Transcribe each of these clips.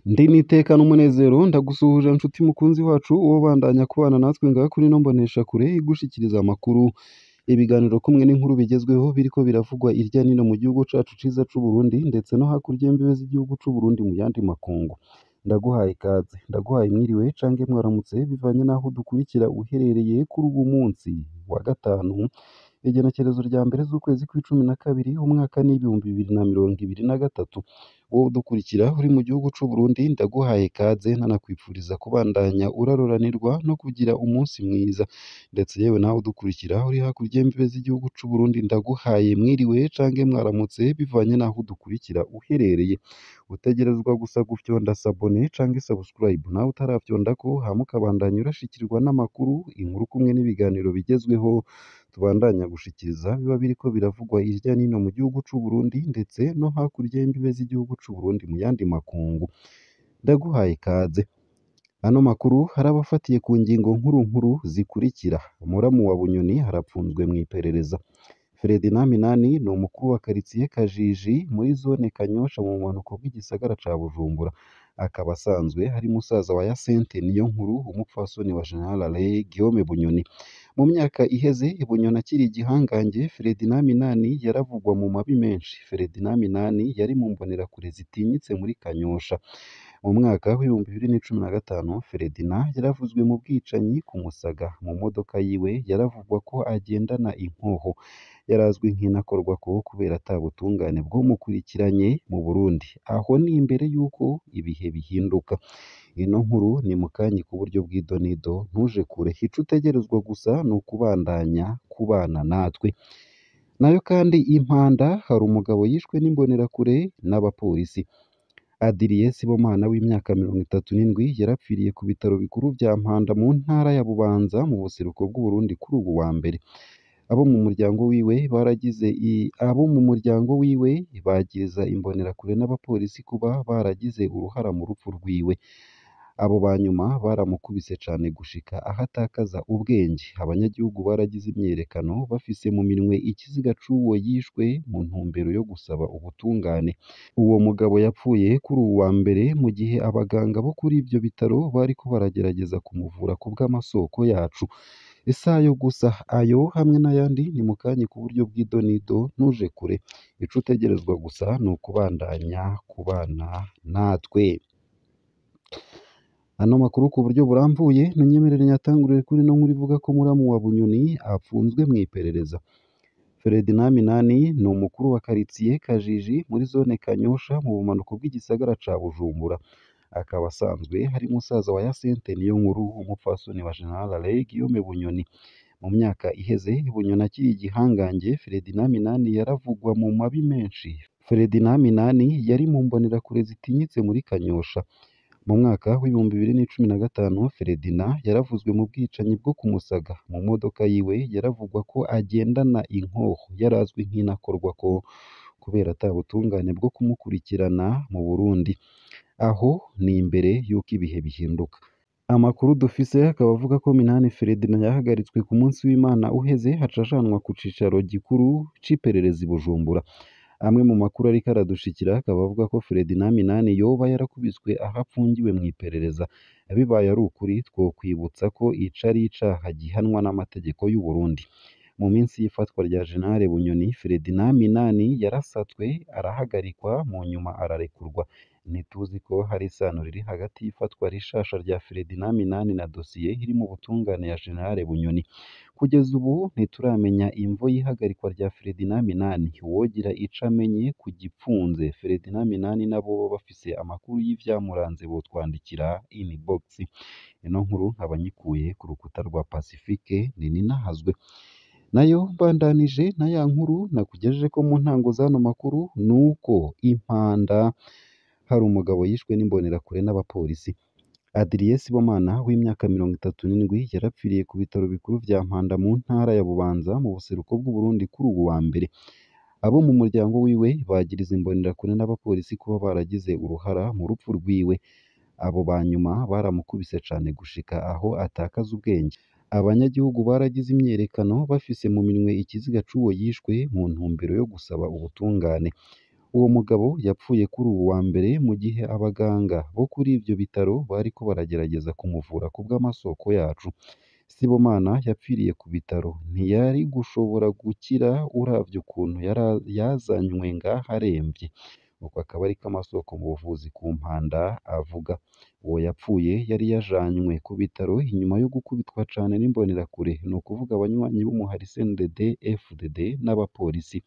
Ndi nitekana umunezero ndagusuhuje nshuti mukunzi wacu wowe bandanya kubana natwe ngaha kuri ino mboneshakure igushikiriza amakuru, ibiganiro kumwe n'inkuru bigezweho biriko biravugwa irya nino mu gihugu cacu ciza c'u Burundi ndetse no hakurya y'imbibe z'igihugu c'u Burundi mu yandi makungu. Ndaguhaye ikaze, ndaguhaye mwiriwe cange mwaramutse bivanye n'aho dukurikira uherereye kuri uwu munsi wa gatanu, igenekerezo rya mbere z'ukwezi kw'icumi na kabiri umwaka n'ibihumbi bibiri na mirongo ibiri na gatatu. Wowe udukurikira uri mu gihugu c'u Burundi ndaguhaye ikaze ntanakwifuriza kubandanya uraroranirwa no kugira umunsi mwiza, ndetse yewe nawe udukurikira uri hakurya y'imbibe z'igihugu c'u Burundi ndaguhaye mwiriwe cange mwaramutse bivanye n'aho udukurikira uherereye. Utegerezwa gusa gufyonda sabone cange subscribe nawe utaravyondako hama ukabandanya urashikirwa n'amakuru, inkuru kumwe n'ibiganiro bigezweho tubandanya gushikiriza biba biriko biravugwa irya nino mu gihugu c'u Burundi ndetse no hakurya y'imbibe z'igihugu c'u Burundi mu yandi makungu. Ndaguhaye ikaze. Ano makuru harabafatiye ku ngingo nkuru zikurikira: Muramu wa Bunyoni harapfunzwe mw'iperereza. Ferdinand Minani ni umukuru wa karitsiye Kajiji muri zone Kanyosha mu bumanuko bw'igisagara ca Bujumbura, akaba asanzwe ari musaza wa Yasente Niyonkuru umupfasoni wa General Alain Guillaume Bunyoni. Mu myaka iheze Bunyoni akiri igihangange, Ferdinand Minani yaravugwa mu mabi menshi. Ferdinand Minani yari mu mbonerakure zitinyitse muri Kanyosha. Mu mwaka w'ibihumbi bibiri n'icumi na gatanu Ferdinand yaravuzwe mu bwicanyi ku Musaga. Mu modoka yiwe yaravugwa ko agendana inkoho, yarazwi nk'inakorwako kubera ata butungane bwamukurikiranye mu Burundi. Aho ni imbere y'uko ibihe bihinduka. Ino nkuru ni mukanyi ku buryo bw'idonido ntuje kure, ico utegerezwa gusa ni ukubandanya kubana natwe. Nayo kandi Impanda hari umugabo yishwe n'imbonerakure n'abapolisi. Adrien Sibomana w'imyaka 37 yarapfiriye ku bitaro bikuru vya Mpanda mu ntara ya Bubanza mu buseruko bw'u Burundi kuri ubu wa mbere. Abo mu muryango wiwe bagiriza imbonerakure n'abapolisi kuba baragize uruhara mu rupfu rwiwe. Abo banyuma baramukubise cane gushika aho atakaza ubwenge. Abanyagihugu baragize imyiyerekano bafise mu minwe ikiziga c'uwo yishwe mu ntumbero yo gusaba ubutungane. Uwo mugabo yapfuye kuri uwu wa mbere mu gihe abaganga bo kuri ivyo bitaro bariko baragerageza kumuvura ku bw'amasoko yacu. Isayo gusa ayo hamwe n'ayandi ni mukanyi ku buryo bw'idonido ntuje kure, ico utegerezwa gusa ni ukubandanya kubana natwe. Ano makuru ku buryo buramvuye nunyemerere nyatangurire kuri no nkuru ivuga ko Muramu wa Bunyoni apfunzwe mw'iperereza. Ferdinand Minani ni umukuru wa karitsiye Kajiji muri zone Kanyosha mu bumanuko bw'igisagara ca Bujumbura, akaba asanzwe hari musaza wa Yasente Niyonkuru umupfasoni wa General Alain Guillaume Bunyoni. Mu myaka iheze Bunyoni akiri igihangange, Ferdinand Minani yaravugwa mu mabi menshi. Ferdinand Minani yari mu mbonerakure zitinyitse muri Kanyosha. Mu mwaka w'ibihumbi bibiri n'icumi na gatanu Ferdinand yaravuzwe mu bwicanyi bwo ku Musaga. Mu modoka yiwe yaravugwa ko agendana inkoho, yarazwi nk'inakorwako kubera ata butungane bwo kumukurikirana mu Burundi. Aho ni imbere y'uko ibihe bihinduka. Amakuru dufise akaba avuga ko Minani Ferdinand yahagaritswe ku munsi w'Imana uheze haca ajanwa ku cicaro gikuru c'iperereza i Bujumbura. Amwe mu makuru ariko aradushikira akaba avuga ko Ferdinand Minani yoba yarakubiswe aho apfungiwe mw'iperereza. Bibaye ari ukuri twokwibutsa ko ico ari icaha gihanwa n'amategeko y'u Burundi. Mu minsi y'ifatwa rya General Bunyoni, Ferdinand Minani yarasatswe arahagarikwa mu nyuma ararekurwa. Ntituzi ko hari isano riri hagati y'ifatwa rishasha rya Ferdinand Minani na dosiye iri mu butungane ya General Bunyoni. Kugeza ubu ntituramenya imvo y'ihagarikwa rya Ferdinand Minani. Uwogira ico amenye ku gipfunze Ferdinand Minani nabo bafise amakuru y'ivyamuranze botwandikira inbox. Ino nkuru nkaba nyikuye ku rukuta rwa Pacifique Nininahazwe. Nayo mbandanije na ya nkuru nakugejeje ko mu ntango z'ano makuru nuko Impanda hari umugabo yishwe n'imbonerakure n'abapolisi. Adrien Sibomana w'imyaka 37 yarapfiriye ku bitaro bikuru vya Mpanda mu ntara ya Bubanza mu buseruko bw'u Burundi kuri ubu wa mbere. Abo mu muryango wiwe bagiriza imbonerakure n'abapolisi kuba baragize uruhara mu rupfu rwiwe. Abo banyuma baramukubise cane gushika aho atakaza ubwenge. Abanyagihugu baragize imyiyerekano bafise mu minwe ikiziga c'uwo yishwe mu ntumbero yo gusaba ubutungane. Uwo mugabo yapfuye kuri uwu wa mbere mu gihe abaganga bo kuri ivyo bitaro bariko baragerageza kumuvura kubw'amasoko yacu. Sibomana yapfiriye ku bitaro, ntiyari gushobora gukira uravye ukuntu yazanywe ngaha aremvye. Uko akaba ariko amasoko mu buvuzi ku Mpanda avuga. Uwo yapfuye yari yajanywe ku bitaro inyuma yo gukubitwa cane n'imbonerakure, ni ukuvuga abanywanyi b'umuhari CNDD FDD n'abapolisi.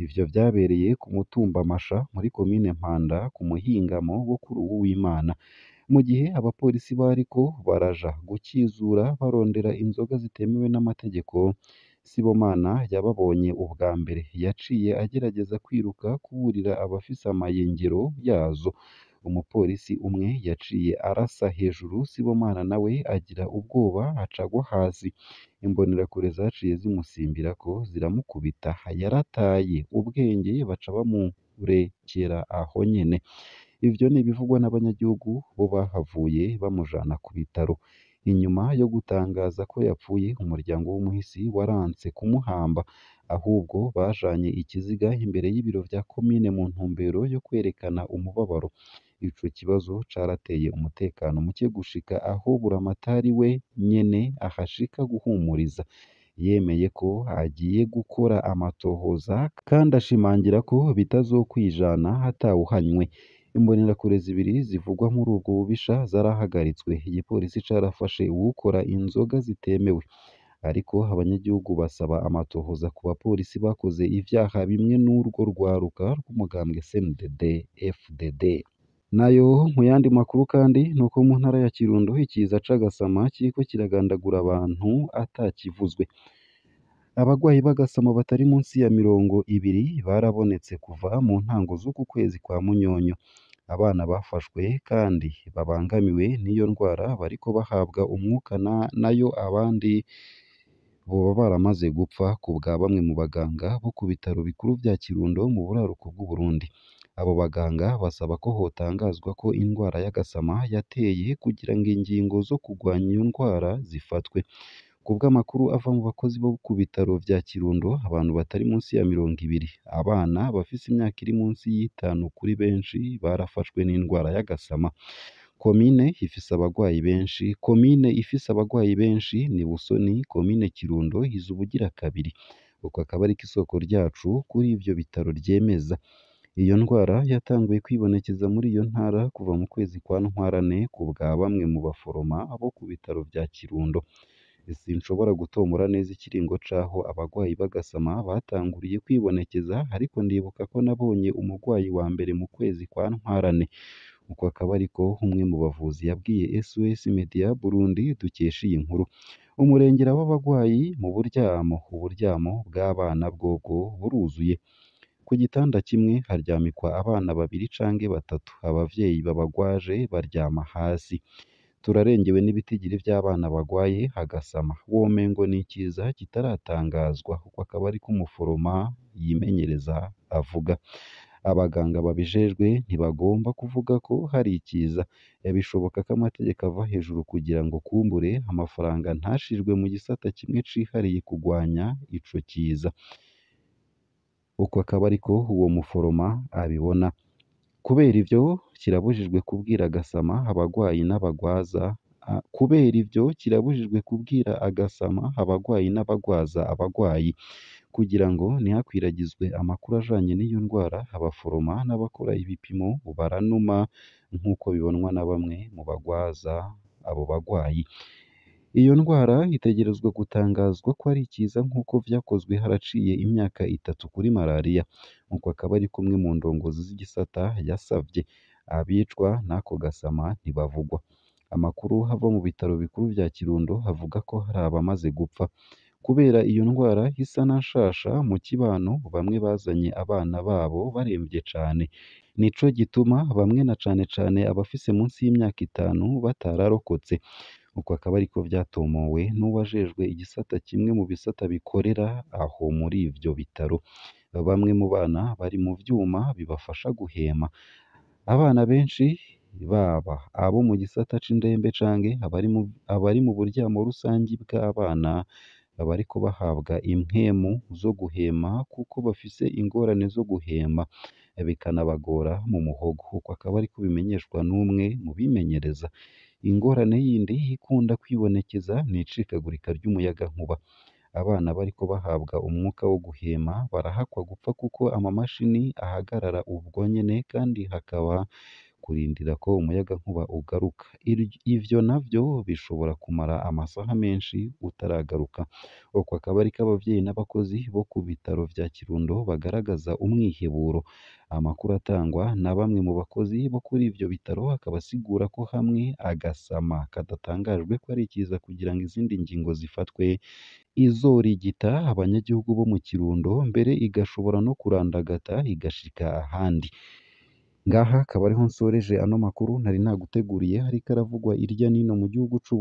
Ivyo vyabereye ku mutumba Masha muri komine Mpanda ku muhingamo wo kuri uwu w'Imana. Mu gihe abapolisi bariko baraja gukizura barondera inzoga zitemewe n'amategeko, Sibomana yababonye ubwa mbere. Yaciye agerageza kwiruka kuburira abafise amayengero yazo. Umupolisi umwe yaciye arasa hejuru, Sibomana nawe agira ubwoba aca agwa hasi. Imbonerakure zaciye zimusimbirako ziramukubita, yarataye ubwenge baca bamurekera aho nyene. Ivyo ni ibivugwa n'abanyagihugu bo bahavuye bamujana ku bitaro. Inyuma yo gutangaza ko yapfuye, umuryango w'umuhisi waranse kumuhamba, ahubwo bajanye ikiziga imbere y'ibiro vya komine mu ntumbero yo kwerekana umubabaro. Ico kibazo carateye umutekano muke gushika aho buramatari we nyene ahashika guhumuriza. Yemeye ko agiye gukora amatohoza kandi ashimangira ko bitazokwijana hatawuhanywe. Imbonerakure zibiri zivugwa muri ubwo bubisha zarahagaritswe. Igipolisi carafashe uwukora inzoga zitemewe. Ariko abanyagihugu basaba amatohoza ku bapolisi bakoze ivyaha bimwe n'urwo rwaruka rw'umugambwe CNDD FDD. Nayo mu yandi makuru kandi nuko mu ntara ya Kirundo ikiza c'agasama kiriko kiragandagura abantu atakivuzwe. Abagwayi b'agasama batari munsi ya 20 barabonetse kuva mu ntango z'uku kwezi kwa Munyonyo. Abana bafashwe kandi babangamiwe n'iyo ndwara bariko bahabwa umwuka nayo abandi boba baramaze gupfa ku bwa bamwe mu baganga bo ku bitaro bikuru vya Kirundo mu buraruko bw'Uburundi. Abo baganga basaba ko hotangazwa ko indwara y'agasama yateye kugira ngo ingingo zo kurwanya iyo ndwara zifatwe. Ku bw'amakuru ava mu bakozi bo ku bitaro vya Kirundo, abantu batari munsi ya 20, abana bafise imyaka iri munsi y'itanu kuri benshi barafashwe n'indwara y'agasama. Komine ifise abagwayi benshi ni Busoni, komine Kirundo iza ubugira kabiri. Uko akaba ariko isoko ryacu kuri ivyo bitaro ryemeza. Iyo ndwara yatanguye kwibonekeza muri iyo ntara kuva mu kwezi kwa Ntwarante ku bwa bamwe mu baforoma bo ku bitaro vya Kirundo. Sinshobora gutomora neza ikiringo c'aho abagwayi b'agasama batanguriye kwibonekeza, ariko ndibuka ko nabonye umugwayi wa mbere mu kwezi kwa Ntwarante. Uko akaba ariko umwe mu bavuzi yabwiye SOS Media Burundi dukesha iyi nkuru. Umurengera w'abagwayi mu uburyamo bw'abana bwobwo buruzuye. Ku gitanda kimwe haryamikwa abana 2 canke 3, abavyeyi babagwaje baryama hasi. Turarengewe n'ibitigiri vy'abana bagwaye agasama. Womengo ni ikiza kitaratangazwa. Uko akaba ariko umuforoma yimenyereza avuga. Abaganga babijejwe ntibagomba kuvuga ko hari ikiza. Bishoboka ko amategeko ava hejuru kugira ngo kumbure amafaranga ntashirwe mu gisata kimwe cihariye kugwanya ico kiza. Uko akaba ariko uwo muforoma abibona. Kubera ivyo kirabujijwe kubwira agasama abagwayi n'abagwaza abagwayi kugira ngo ntihakwiragizwe amakuru ajanye n'iyo ndwara. Abaforoma n'abakora ibipimo baranuma nk'uko bibonwa na bamwe mu bagwaza abo bagwayi. Iyo ndwara itegerezwa gutangazwa ko ari ikiza nk'uko vyakozwe haraciye imyaka 3 kuri malariya. Uko akaba ari kumwe mu ndongozi z'igisata yasavye. Abicwa n'ako gasama ntibavugwa. Amakuru hava mu bitaro bikuru vya Kirundo havuga ko hari abamaze gupfa. Kubera iyo ndwara isa na nshasha mu kibano, bamwe bazanye abana babo baremvye cane. Nico gituma bamwe na cane abafise munsi y'imyaka 5 batararokotse. Uko akaba ariko vyatomowe n'uwajejwe igisata kimwe mu bisata bikorera aho muri ivyo bitaro. Bamwe mu bana bari mu vyuma bibafasha guhema. Abana benshi baba abo mu gisata c'indembe canke abari mu buryamo rusangi bw'abana bariko bahabwa impwemu zo guhema kuko bafise ingorane zo guhema. bikanabagora mu muhogo, uko akaba ariko bimenyeshwa n'umwe mu bimenyereza. Ingorane yindi ikunda kwibonekeza ni icikagurika ry'umuyagankuba. Abana bariko bahabwa umwuka wo guhema barahakwa gupfa kuko amamashini ahagarara ubwo nyene kandi hakaba kurindira ko umuyagankuba ugaruka. Ivyo navyo bishobora kumara amasaha menshi utaragaruka. Uko akaba ariko abavyeyi n'abakozi bo ku bitaro vya Kirundo bagaragaza umwiheburo. Amakuru atangwa na bamwe mu bakozi bo kuri ivyo bitaro akaba asigura ko hamwe agasama kadatangajwe ko ari ikiza kugira ngo izindi ngingo zifatwe izorigita abanyagihugu bo mu Kirundo, mbere igashobora no kurandagata igashika ahandi. Ngaha akaba ariho nsoreje ano makuru nari naguteguriye ariko aravugwa irya nino mu gihugu c'u